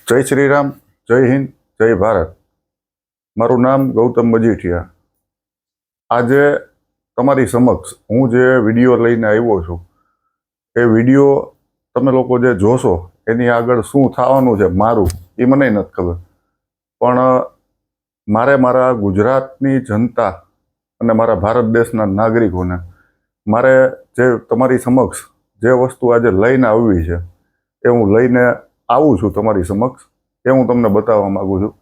જય શ્રી રામ, જય હિન્દ, જય ભારત. મારું નામ ગૌતમ મજીઠિયા. આજે તમારી સમક્ષ હું જે વિડીયો લઈને આવ્યો છું એ વિડીયો તમે લોકો જે જોશો એની આગળ શું થવાનું છે મારું એ મને નથી ખબર, પણ મારે મારા ગુજરાતની જનતા અને મારા ભારત દેશના નાગરિકોને મારે જે તમારી સમક્ષ જે વસ્તુ આજે લઈને આવવી છે એ હું લઈને આવું છું તમારી સમક્ષ. એ હું તમને બતાવવા માગું છું.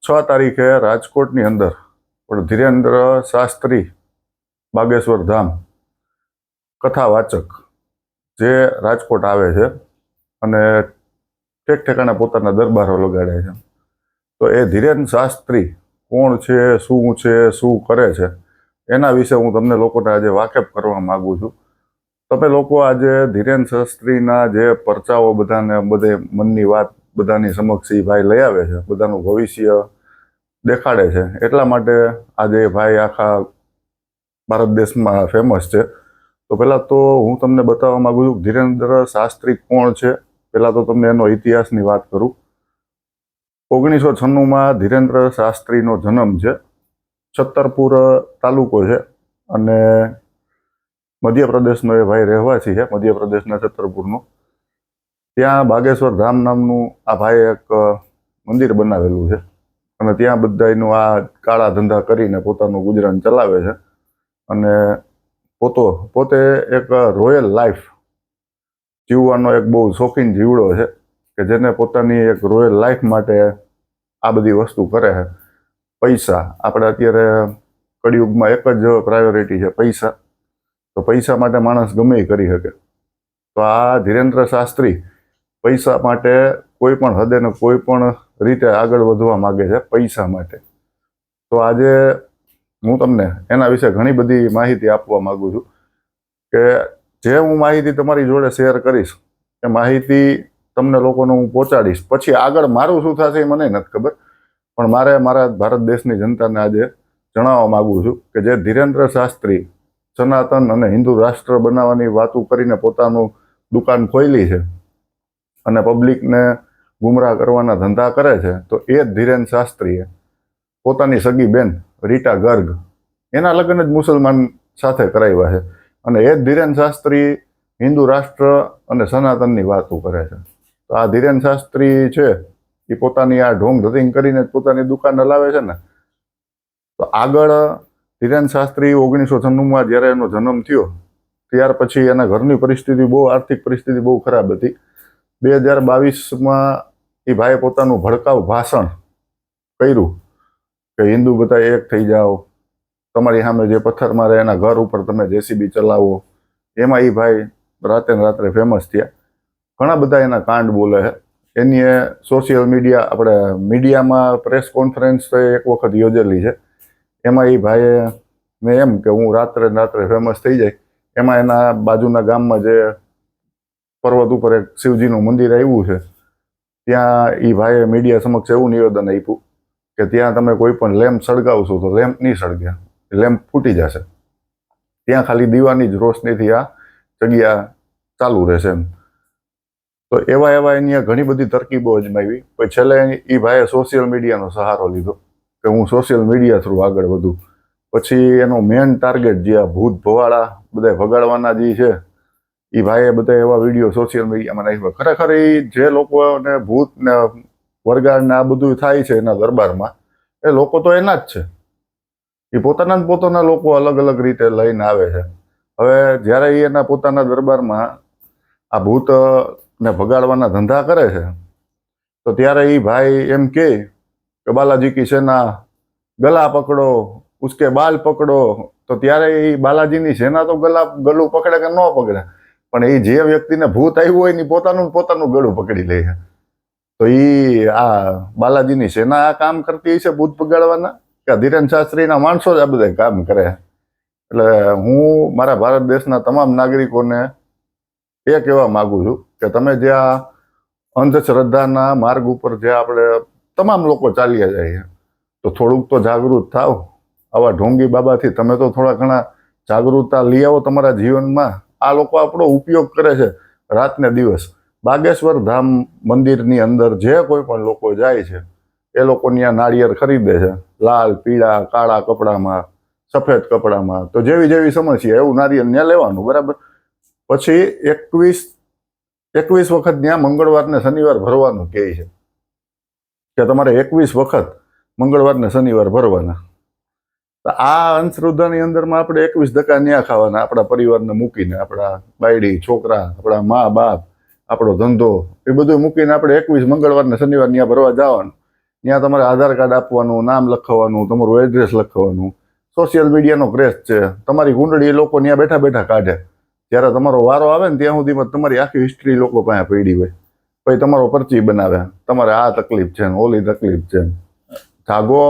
6 તારીખે રાજકોટની અંદર પણ ધીરેન્દ્ર શાસ્ત્રી બાગેશ્વર ધામ કથાવાચક જે રાજકોટ આવે છે અને ઠેક ઠેકાણે પોતાના દરબારો લગાડે છે, તો એ ધીરેન શાસ્ત્રી કોણ છે, શું કરે છે એના વિશે હું તમને લોકોને આજે વાકેફ કરવા માગું છું. તમે લોકો આજે ધીરેન શાસ્ત્રીના જે પરચાઓ બધાને બધે મનની વાત બધાની સમક્ષ એ ભાઈ લઈ આવે છે, બધાનું ભવિષ્ય દેખાડે છે, એટલા માટે આજે ભાઈ આખા ભારત દેશમાં ફેમસ છે. તો પહેલાં તો હું તમને બતાવવા માગું છું ધીરેન્દ્ર શાસ્ત્રી કોણ છે. પહેલાં તો તમને એનો ઇતિહાસની વાત કરું. 1996માં ધીરેન્દ્ર શાસ્ત્રીનો જન્મ છે. છત્તરપુર તાલુકો છે અને મધ્યપ્રદેશનો એ ભાઈ રહેવાસી છે, મધ્યપ્રદેશના છત્તરપુરનો. ત્યાં બાગેશ્વર ધામ નામનું આ ભાઈ એક મંદિર બનાવેલું છે અને ત્યાં બધાનું આ કાળા ધંધા કરીને પોતાનું ગુજરાન ચલાવે છે અને પોતે એક રોયલ લાઈફ જીવવાનો એક બહુ શોખીન જીવડો છે કે જેને પોતાની એક રોયલ લાઈફ માટે આ બધી વસ્તુ કરે છે. પૈસા, આપણે અત્યારે કળિયુગમાં એક જ પ્રાયોરિટી છે, પૈસા. તો પૈસા માટે માણસ ગમે એ કરી શકે. તો આ ધીરેન્દ્ર શાસ્ત્રી પૈસા માટે કોઈ પણ હદે ને કોઈ પણ રીતે આગળ વધવા માગે છે, પૈસા માટે. તો આજે હું તમને એના વિશે ઘણી બધી માહિતી આપવા માંગુ છું કે જે હું માહિતી તમારી જોડે શેર કરીશ એ માહિતી તમને લોકોને હું પહોંચાડીશ. પછી આગળ મારું શું થશે એ મને નથી ખબર, પણ મારે મારા ભારત દેશની જનતાને આજે જણાવવા માંગુ છું કે જે ધીરેન્દ્ર શાસ્ત્રી સનાતન અને હિન્દુ રાષ્ટ્ર બનાવવાની વાતો કરીને પોતાનું દુકાન ખોલી છે અને પબ્લિકને ગુમરાહ કરવાના ધંધા કરે છે, તો એ જ ધીરેન શાસ્ત્રીએ પોતાની સગી બેન રીટા ગર્ગ એના લગ્ન જ મુસલમાન સાથે કરાવ્યા છે અને એ જ ધીરેન શાસ્ત્રી હિન્દુ રાષ્ટ્ર અને સનાતનની વાતો કરે છે. તો આ ધીરેન શાસ્ત્રી છે એ પોતાની આ ઢોંગ ધતિંગ કરીને પોતાની દુકાન હલાવે છે ને. તો આગળ ધીરેન શાસ્ત્રી 1996માં જ્યારે એનો જન્મ થયો ત્યાર પછી એના ઘરની પરિસ્થિતિ આર્થિક પરિસ્થિતિ બહુ ખરાબ હતી. 2022માં એ ભાઈએ પોતાનું ભડકાઉ ભાષણ કર્યું કે હિન્દુ બધા એક થઈ જાઓ, તમારી સામે જે પથ્થર મારે એના ઘર ઉપર તમે જેસીબી ચલાવો. એમાં એ ભાઈ રાત્રે ફેમસ થયા. ઘણા બધા એના કાંડ બોલે છે. એની સોશિયલ મીડિયા, આપણે મીડિયામાં પ્રેસ કોન્ફરન્સ એક વખત યોજેલી છે. એમાં એ ભાઈએ મેં એમ કે હું રાત્રે ફેમસ થઈ જાય. એમાં એના બાજુના ગામમાં જે પર્વત ઉપર એક શિવજીનું મંદિર આવ્યું છે ત્યાં એ ભાઈએ મીડિયા સમક્ષ એવું નિવેદન આપ્યું કે ત્યાં તમે કોઈ પણ લેમ્પ સળગાવશો તો લેમ્પ નહીં સળગે, લેમ્પ ફૂટી જશે. ત્યાં ખાલી દીવાની જ રોશનીથી આ જગ્યા ચાલુ રહેશે એમ. તો એવા એની ઘણી બધી તરકીબો અજમાવી. પછી છેલ્લે એ ભાઈએ સોશિયલ મીડિયાનો સહારો લીધો કે હું સોશિયલ મીડિયા થ્રુ આગળ વધું. પછી એનો મેન ટાર્ગેટ જે આ ભૂત ભવાડા બધા ભગાડવાના જે છે એ ભાઈએ બધા એવા વિડીયો સોશિયલ મીડિયામાં નાખ્યા. ખરેખર એ જે લોકોને ભૂત ને વરગાડ ને આ બધું થાય છે એના દરબારમાં, એ લોકો તો એના જ છે. એ પોતાના લોકો અલગ અલગ રીતે લઈને આવે છે. હવે જ્યારે એ એના પોતાના દરબારમાં આ ભૂત ને ભગાડવાના ધંધા કરે છે તો ત્યારે એ ભાઈ એમ કે બાલાજી કી સેના ગલા પકડો, ઉસકે બાલ પકડો. તો ત્યારે એ બાલાજીની સેના તો ગળું પકડે કે ન પકડે, પણ એ જે વ્યક્તિને ભૂત આવ્યું હોય ને પોતાનું ગળું પકડી લે છે. તો એ આ બાલાજીની સેના આ કામ કરતી છે ભૂત ભગાડવાના કે ધીરેન શાસ્ત્રીના માણસો જ આ બધા કામ કરે. એટલે હું મારા ભારત દેશના તમામ નાગરિકોને એ કહેવા માગું છું કે તમે જે આ અંધશ્રદ્ધાના માર્ગ ઉપર જે આપણે તમામ લોકો ચાલ્યા જાય તો થોડુંક તો જાગૃત થાવ. આવા ઢોંગી બાબાથી તમે તો થોડા ઘણા જાગૃતતા લઈ આવો તમારા જીવનમાં. આ લોકો આપણો ઉપયોગ કરે છે રાત ને દિવસ. બાગેશ્વર ધામ મંદિરની અંદર જે કોઈ પણ લોકો જાય છે એ લોકો ત્યાં નાળિયેર ખરીદે છે, લાલ, પીળા, કાળા કપડામાં, સફેદ કપડામાં. તો જેવી જેવી સમસ્યા એવું નારિયેળ ત્યાં લેવાનું, બરાબર. પછી 21 વખત ત્યાં મંગળવાર ને શનિવાર ભરવાનું કહે છે કે તમારે 21 વખત મંગળવાર ને શનિવાર ભરવાના. તો આ અંધશ્રદ્ધાની અંદરમાં આપણે 21 ધક્કા ન્યા ખાવાના, આપણા પરિવારને મૂકીને, આપણા બાયડી છોકરા, આપણા મા બાપ, આપણો ધંધો, એ બધું મૂકીને આપણે 21 મંગળવાર ને શનિવાર ત્યાં ભરવા જવાનું. ત્યાં તમારે આધાર કાર્ડ આપવાનું, નામ લખવાનું, તમારું એડ્રેસ લખવાનું. સોશિયલ મીડિયાનો ક્રેઝ છે, તમારી કુંડળી એ લોકો ત્યાં બેઠા બેઠા કાઢે. જ્યારે તમારો વારો આવે ને ત્યાં સુધીમાં તમારી આખી હિસ્ટ્રી લોકો પાસે પડી હોય. પછી તમારો પરચી બનાવે, તમારે આ તકલીફ છે ને ઓલી તકલીફ છે. જાગો.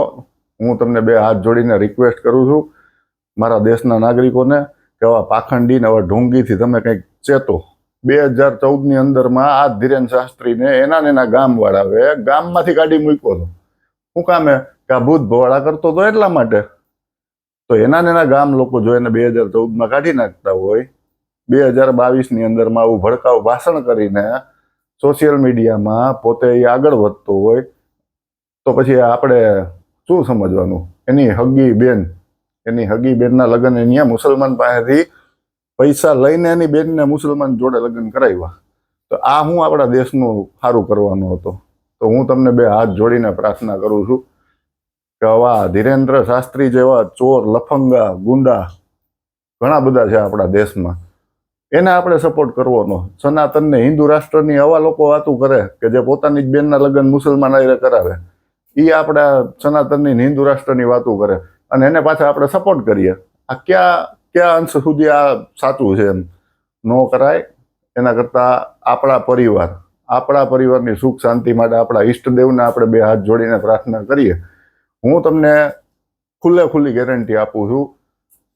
હું તમને 2 હાથ જોડીને રિક્વેસ્ટ કરું છું મારા દેશના નાગરિકોને કે આવા પાખંડી ને આવા ઢોંગીથી તમે કંઈક ચેતો. 2014ની અંદરમાં આ ધીરેન શાસ્ત્રીને એના ગામવાળાએ ગામમાંથી કાઢી મૂક્યો હતો. શું કામે? કે આ ભૂત ભવાડા કરતો હતો એટલા માટે. તો એના ગામ લોકો જો એને 2014માં કાઢી નાખતા હોય, 2022ની અંદરમાં આવું ભડકાઉ ભાષણ કરીને સોશિયલ મીડિયામાં પોતે એ આગળ વધતો હોય, તો પછી આપણે શું સમજવાનું? એની હગી બેનના લગ્ન અહીંયા મુસલમાન પાસેથી પૈસા લઈને એની બેનને મુસલમાન જોડે લગ્ન કરાવ્યા. તો આ હું આપણા દેશનું સારું કરવાનો હતો. તો હું તમને 2 હાથ જોડીને પ્રાર્થના કરું છું કે આવા ધીરેન્દ્ર શાસ્ત્રી જેવા ચોર, લફંગા, ગુંડા ઘણા બધા છે આપણા દેશમાં, એને આપણે સપોર્ટ કરવાનો. સનાતનને હિન્દુ રાષ્ટ્રની આવા લોકો વાતું કરે કે જે પોતાની જ બેનના લગ્ન મુસલમાન આયરે કરાવે, એ આપણા સનાતનની હિન્દુ રાષ્ટ્રની વાતો કરે અને એને પાછા આપણે સપોર્ટ કરીએ. આ ક્યાં અંશ સુધી આ સાચું છે? એમ ન કરાય. એના કરતાં આપણા પરિવારની સુખ શાંતિ માટે આપણા ઈષ્ટદેવને આપણે 2 હાથ જોડીને પ્રાર્થના કરીએ. હું તમને ખુલ્લી ગેરંટી આપું છું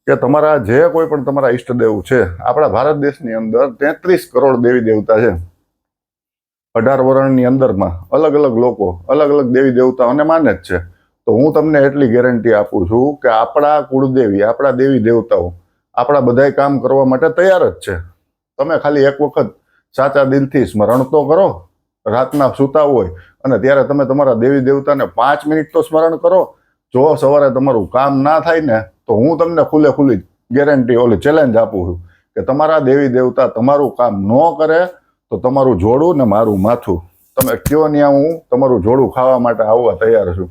કે તમારા જે કોઈ પણ તમારા ઈષ્ટદેવ છે, આપણા ભારત દેશની અંદર 33 કરોડ દેવી દેવતા છે. 18 વર્ણની અંદરમાં અલગ અલગ લોકો અલગ અલગ દેવી દેવતાઓને માને જ છે. તો હું તમને એટલી ગેરંટી આપું છું કે આપણા કુળદેવી, આપણા દેવી દેવતાઓ આપણા બધાય કામ કરવા માટે તૈયાર જ છે. તમે ખાલી એક વખત સાચા દિલથી સ્મરણ તો કરો. રાતના સૂતા હોય અને ત્યારે તમે તમારા દેવી દેવતાને 5 મિનિટ તો સ્મરણ કરો. જો સવારે તમારું કામ ના થાય ને, તો હું તમને ખુલ્લી ગેરંટી ચેલેન્જ આપું છું કે તમારા દેવી દેવતા તમારું કામ ન કરે તો તમારું જોડું ને મારું માથું, તમે કયો ત્યાં હું તમારું જોડું ખાવા માટે આવવા તૈયાર છું.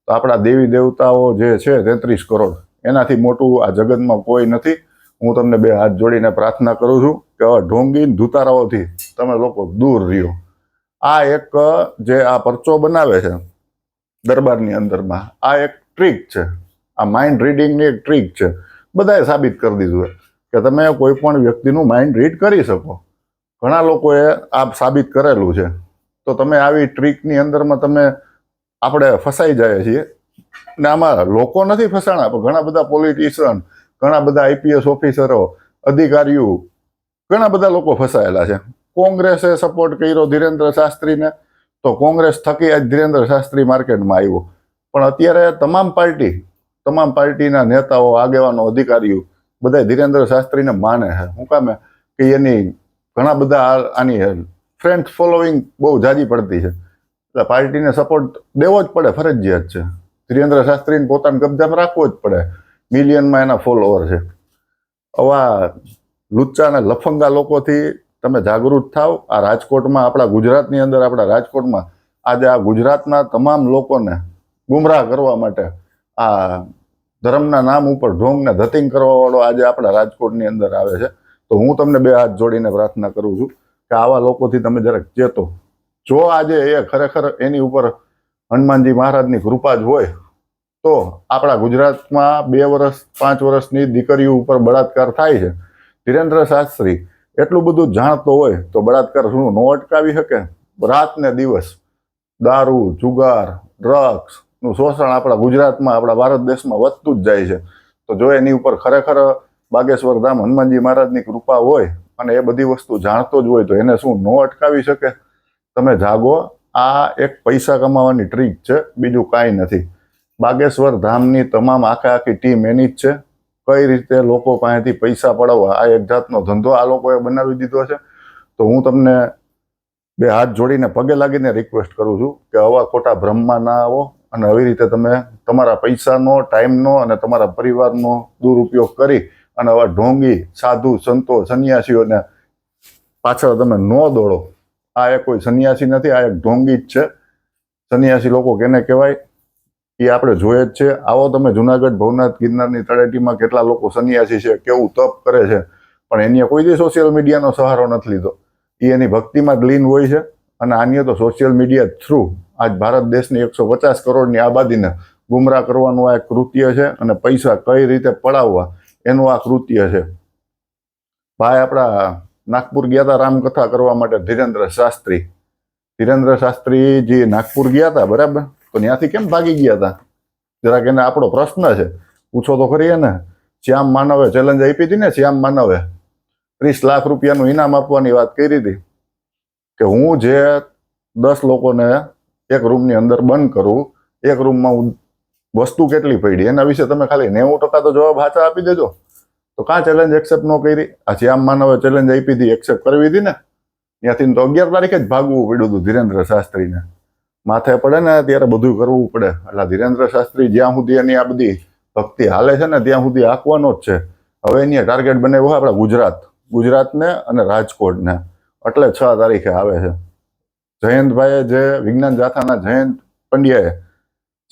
તો આપણા દેવી દેવતાઓ જે છે 33 કરોડ, એનાથી મોટું આ જગતમાં કોઈ નથી. હું તમને 2 હાથ જોડીને પ્રાર્થના કરું છું કે આવા ઢોંગી ધુતારાઓથી તમે લોકો દૂર રહ્યો. આ એક જે આ પરચો બનાવે છે દરબારની અંદરમાં, આ એક ટ્રીક છે. આ માઇન્ડ રીડિંગની એક ટ્રીક છે. બધાએ સાબિત કરી દીધું કે તમે કોઈ પણ વ્યક્તિનું માઇન્ડ રીડ કરી શકો. ઘણા લોકોએ આ સાબિત કરેલું છે. તો તમે આવી ટ્રીકની અંદરમાં આપણે ફસાઈ જાય છીએ. ને આમાં લોકો નથી ફસાણા, પણ ઘણા બધા પોલિટિશિયન, ઘણા બધા આઈપીએસ ઓફિસરો, અધિકારીઓ, ઘણા બધા લોકો ફસાયેલા છે. કોંગ્રેસે સપોર્ટ કર્યો ધીરેન્દ્ર શાસ્ત્રીને, તો કોંગ્રેસ થકી આજ ધીરેન્દ્ર શાસ્ત્રી માર્કેટમાં આવ્યો. પણ અત્યારે તમામ પાર્ટીના નેતાઓ, આગેવાનો, અધિકારીઓ બધા ધીરેન્દ્ર શાસ્ત્રીને માને છે. શું કામે? કે એની ઘણા બધા આની ફ્રેન્ડ ફોલોઈંગ બહુ જાજી પડતી છે. એટલે પાર્ટીને સપોર્ટ દેવો જ પડે, ફરજિયાત છે. ધીરેન્દ્ર શાસ્ત્રીને પોતાના કબજામાં રાખવો જ પડે. મિલિયનમાં એના ફોલોવર છે. આવા લુચ્ચા અને લફંગા લોકોથી તમે જાગૃત થાવ. આ રાજકોટમાં, આપણા ગુજરાતની અંદર, આપણા રાજકોટમાં આજે આ ગુજરાતના તમામ લોકોને ગુમરાહ કરવા માટે આ ધર્મના નામ ઉપર ઢોંગને ધતિંગ કરવાવાળો આજે આપણા રાજકોટની અંદર આવે છે. તો હું તમને 2 હાથ જોડીને પ્રાર્થના કરું છું કે આવા લોકોથી તમે જરાક ચેતો. જો આજે એ ખરેખર એની ઉપર હનુમાનજી મહારાજની કૃપા જ હોય તો આપણા ગુજરાતમાં 2 વર્ષ 5 વર્ષની દીકરીઓ ઉપર બળાત્કાર થાય છે. ધીરેન્દ્ર શાસ્ત્રી એટલું બધું જાણતો હોય તો બળાત્કાર શું ન અટકાવી શકે? રાત ને દિવસ દારૂ, જુગાર, ડ્રગ્સનું શોષણ આપણા ગુજરાતમાં, આપણા ભારત દેશમાં વધતું જ જાય છે. તો જો એની ઉપર ખરેખર બાગેશ્વર ધામ હનુમાનજી મહારાજની કૃપા હોય અને એ બધી વસ્તુ જાણતો જ હોય તો એને શું ન અટકાવી શકે? તમે જાગો. આ એક પૈસા કમાવાની ટ્રીક છે, બીજું કાંઈ નથી. બાગેશ્વર ધામની તમામ આખી ટીમ એની જ છે. કઈ રીતે લોકો પાસેથી પૈસા પડાવવા, આ એક જાતનો ધંધો આ લોકોએ બનાવી દીધો છે. તો હું તમને બે હાથ જોડીને પગે લાગીને રિક્વેસ્ટ કરું છું કે આવા ખોટા ભ્રમમાં ના આવો અને આવી રીતે તમે તમારા પૈસાનો, ટાઈમનો અને તમારા પરિવારનો દુરુપયોગ કરી અને આવા ઢોંગી સાધુ સંતો સંન્યાસીઓને પાછળ તમે ન દોડો. આ એક કોઈ સંન્યાસી નથી, આ એક ઢોંગી જ છે. સંન્યાસી લોકો કેને કહેવાય એ આપણે જોઈએ જ છે. આવો તમે જુનાગઢ ભવનાથ ગિરનારની તળેટીમાં કેટલા લોકો સંન્યાસી છે, કેવું તપ કરે છે, પણ એની કોઈ દી સોશિયલ મીડિયાનો સહારો નથી લીધો. એ એની ભક્તિમાં જ લીન હોય છે. અને આની તો સોશિયલ મીડિયા થ્રુ આજ ભારત દેશની 150 કરોડની આબાદીને ગુમરાહ કરવાનું આ એક કૃત્ય છે અને પૈસા કઈ રીતે પડાવવા એનું આ કૃત્ય છે. ભાઈ આપણા નાગપુર ગયા હતા રામકથા કરવા માટે ધીરેન્દ્ર શાસ્ત્રીજી નાગપુર ગયા હતા, બરાબર? તો ત્યાંથી કેમ ભાગી ગયા હતા? જરાક એને આપણો પ્રશ્ન છે, પૂછો તો ખરી. ને શ્યામ માનવે ચેલેન્જ આપી હતી ને, શ્યામ માનવે 30 લાખ રૂપિયાનું ઇનામ આપવાની વાત કરી હતી કે હું જે 10 લોકોને એક રૂમની અંદર બંધ કરું, એક રૂમમાં વસ્તુ કેટલી પડી એના વિશે તમે ખાલી 90% તો જવાબ સાચા આપી દેજો. તો કાં ચેલેન્જ એક્સેપ્ટ ન કરી? આ શ્યામ માનવે ચેલેન્જ આપી હતી, એક્સેપ્ટ કરવી હતી ને. ત્યાંથી તો 11 તારીખે જ ભાગવું પડ્યું હતું ધીરેન્દ્ર શાસ્ત્રીને. માથે પડે ને ત્યારે બધું કરવું પડે. એટલે ધીરેન્દ્ર શાસ્ત્રી જ્યાં સુધી એની આ બધી ભક્તિ હાલે છે ને ત્યાં સુધી આંકવાનો જ છે. હવે એની ટાર્ગેટ બનાવ્યો આપણા ગુજરાતને અને રાજકોટને. એટલે 6 તારીખે આવે છે. જયંતભાઈએ જે વિજ્ઞાન જાથાના જયંત પંડ્યાએ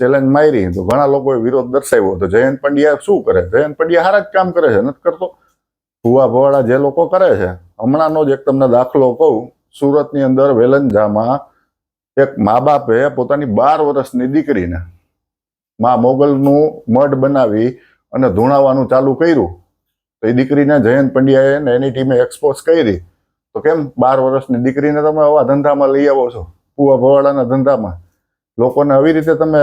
ચેલેન્જ મારી તો ઘણા લોકોએ વિરોધ દર્શાવ્યો. તો જયંત પંડ્યા શું કરે? જયંત પંડ્યા સારા જ કામ કરે છે, નથી કરતો? ભુવા ભવાડા જે લોકો કરે છે, હમણાંનો જ એક તમને દાખલો કહું. સુરતની અંદર વેલંજામાં એક મા બાપે પોતાની 12 વર્ષની દીકરીને મા મોગલનું મઢ બનાવી અને ધૂણાવવાનું ચાલુ કર્યું. તો એ દીકરીને જયંત પંડ્યાએ ને એની ટીમે એક્સપોઝ કરી. તો કેમ 12 વર્ષની દીકરીને તમે આવા ધંધામાં લઈ આવો છો, ભુવા ભવાડાના ધંધામાં? લોકોને આવી રીતે તમે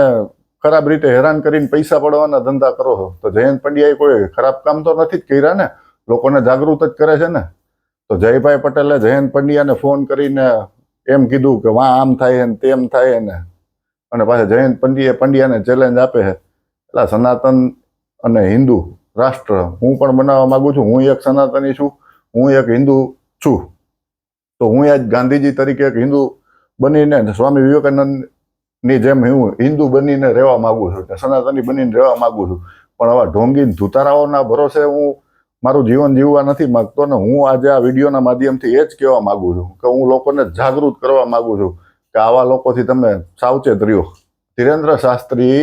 ખરાબ રીતે હેરાન કરીને પૈસા પડવાના ધંધા કરો છો. તો જયંત પંડ્યાએ કોઈ ખરાબ કામ તો નથી જ કર્યા ને, લોકોને જાગૃત જ કરે છે ને. તો જયભાઈ પટેલે જયંત પંડ્યાને ફોન કરીને એમ કીધું કે વાં આમ થાય ને તેમ થાય ને, અને પાછા જયંત પંડ્યાને ચેલેન્જ આપે છે. એટલે સનાતન અને હિન્દુ રાષ્ટ્ર હું પણ બનાવવા માંગુ છું. હું એક સનાતની છું, હું એક હિન્દુ છું. તો હું આજ ગાંધીજી તરીકે એક હિન્દુ બનીને સ્વામી વિવેકાનંદની જેમ હું હિન્દુ બનીને રહેવા માંગુ છું, સનાતની બનીને રહેવા માંગુ છું. પણ આવા ઢોંગી ધુતારાઓના ભરોસે હું મારું જીવન જીવવા નથી માંગતો. ને હું આજે આ વિડીયોના માધ્યમથી એ જ કહેવા માંગુ છું કે હું લોકોને જાગૃત કરવા માંગુ છું કે આવા લોકોથી તમે સાવચેત રહ્યો. ધીરેન્દ્ર શાસ્ત્રી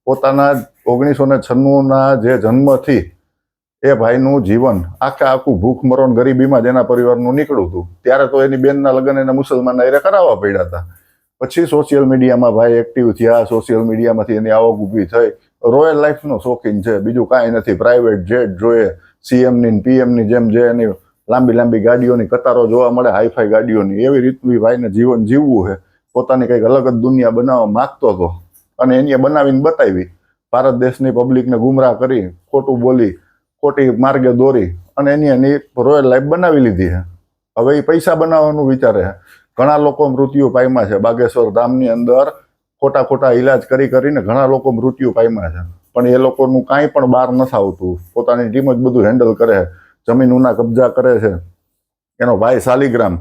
પોતાના 1996ના જે જન્મથી એ ભાઈનું જીવન આખું ભૂખમરણ ગરીબીમાં જેના પરિવારનું નીકળ્યું હતું, ત્યારે તો એની બેનના લગ્ન એને મુસલમાન એરે કરાવવા પડ્યા હતા. પછી સોશિયલ મીડિયામાં ભાઈ એક્ટિવ થયા, સોશિયલ મીડિયામાંથી એની આવક ઊભી થઈ. રોયલ લાઈફનો શોખીન છે, બીજું કાંઈ નથી. પ્રાઇવેટ જેટ જોઈએ, સીએમની પીએમની જેમ જે એની લાંબી લાંબી ગાડીઓની કતારો જોવા મળે, હાઈફાઈ ગાડીઓની, એવી રીતનું ભાઈને જીવન જીવવું છે. પોતાની કંઈક અલગ જ દુનિયા બનાવવા માગતો હતો અને એને બનાવીને બતાવી. ભારત દેશની પબ્લિકને ગુમરાહ કરી, ખોટું બોલી, ખોટી માર્ગે દોરી અને એની રોયલ લાઈફ બનાવી લીધી છે. હવે એ પૈસા બનાવવાનું વિચારે છે. ઘણા લોકો મૃત્યુ પામ્યા છે. બાગેશ્વર ધામની અંદર ખોટા ઈલાજ કરીને ઘણા લોકો મૃત્યુ પામ્યા છે. પણ એ લોકોનું કાંઈ પણ બહાર નથી આવતું. પોતાની ટીમ જ બધું હેન્ડલ કરે છે. જમીનોના કબજા કરે છે. એનો ભાઈ શાલિગ્રામ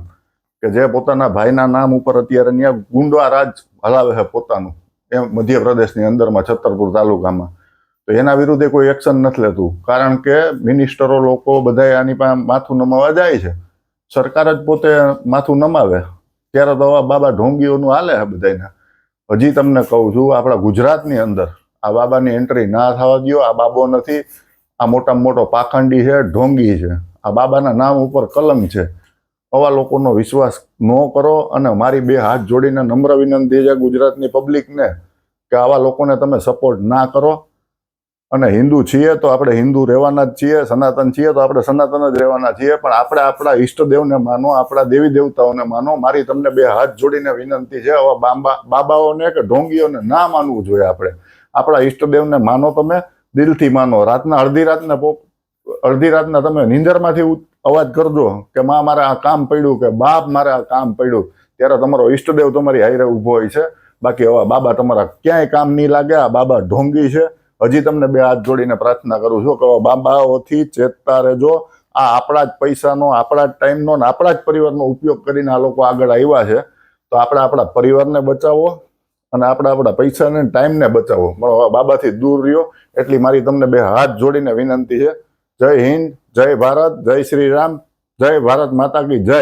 કે જે પોતાના ભાઈના નામ ઉપર અત્યારે ત્યાં ગુંડા રાજ હલાવે છે પોતાનું, એ મધ્યપ્રદેશની અંદરમાં છતરપુર તાલુકામાં. તો એના વિરુદ્ધે કોઈ એક્શન નથી લેતું, કારણ કે મિનિસ્ટરો લોકો બધા આની પાસે માથું નમાવા જાય છે. સરકાર જ પોતે માથું નમાવે ત્યારે તો આવા બાબા ઢોંગીઓનું હાલે છે બધાને. હજી તમને કહું છું, આપણા ગુજરાતની અંદર આ બાબાની એન્ટ્રી ના થવા દો. આ બાબો નથી, આ મોટામાં મોટો પાખંડી છે, ઢોંગી છે. આ બાબાના નામ ઉપર કલંક છે. આવા લોકોનો વિશ્વાસ ન કરો. અને મારી 2 હાથ જોડીને નમ્ર વિનંતી છે ગુજરાતની પબ્લિકને કે આવા લોકોને તમે સપોર્ટ ના કરો. અને હિન્દુ છીએ તો આપણે હિન્દુ રહેવાના જ છીએ, સનાતન છીએ તો આપણે સનાતન જ રહેવાના છીએ. પણ આપણે આપણા ઈષ્ટદેવને માનો, આપણા દેવી દેવતાઓને માનો. મારી તમને 2 હાથ જોડીને વિનંતી છે. આવા બાબાઓને કે ઢોંગીઓને ના માનવું જોઈએ. આપણે આપણા ઈષ્ટદેવને માનો, તમે દિલથી માનો. રાતના અડધી રાતના તમે નીંદરમાંથી અવાજ કરજો કે માં મારે આ કામ પડ્યું, કે બાપ મારે આ કામ પડ્યું, ત્યારે તમારો ઈષ્ટદેવ તમારી હારે ઊભો હોય છે. બાકી આવા બાબા તમારા ક્યાંય કામ નહીં લાગે. આ બાબા ઢોંગી છે. હજી તમને 2 હાથ જોડીને પ્રાર્થના કરું છું કે બાબાઓથી ચેતતા રહેજો. આ આપણા જ પૈસાનો, આપણા જ ટાઈમનો ને આપણા જ પરિવારનો ઉપયોગ કરીને આ લોકો આગળ આવ્યા છે. તો આપણે આપણા પરિવારને બચાવો અને આપણા પૈસાને ટાઈમને બચાવો. પણ બાબાથી દૂર રહ્યો એટલી મારી તમને બે હાથ જોડીને વિનંતી છે. જય હિન્દ, જય ભારત, જય શ્રી રામ, જય ભારત માતા કી જય.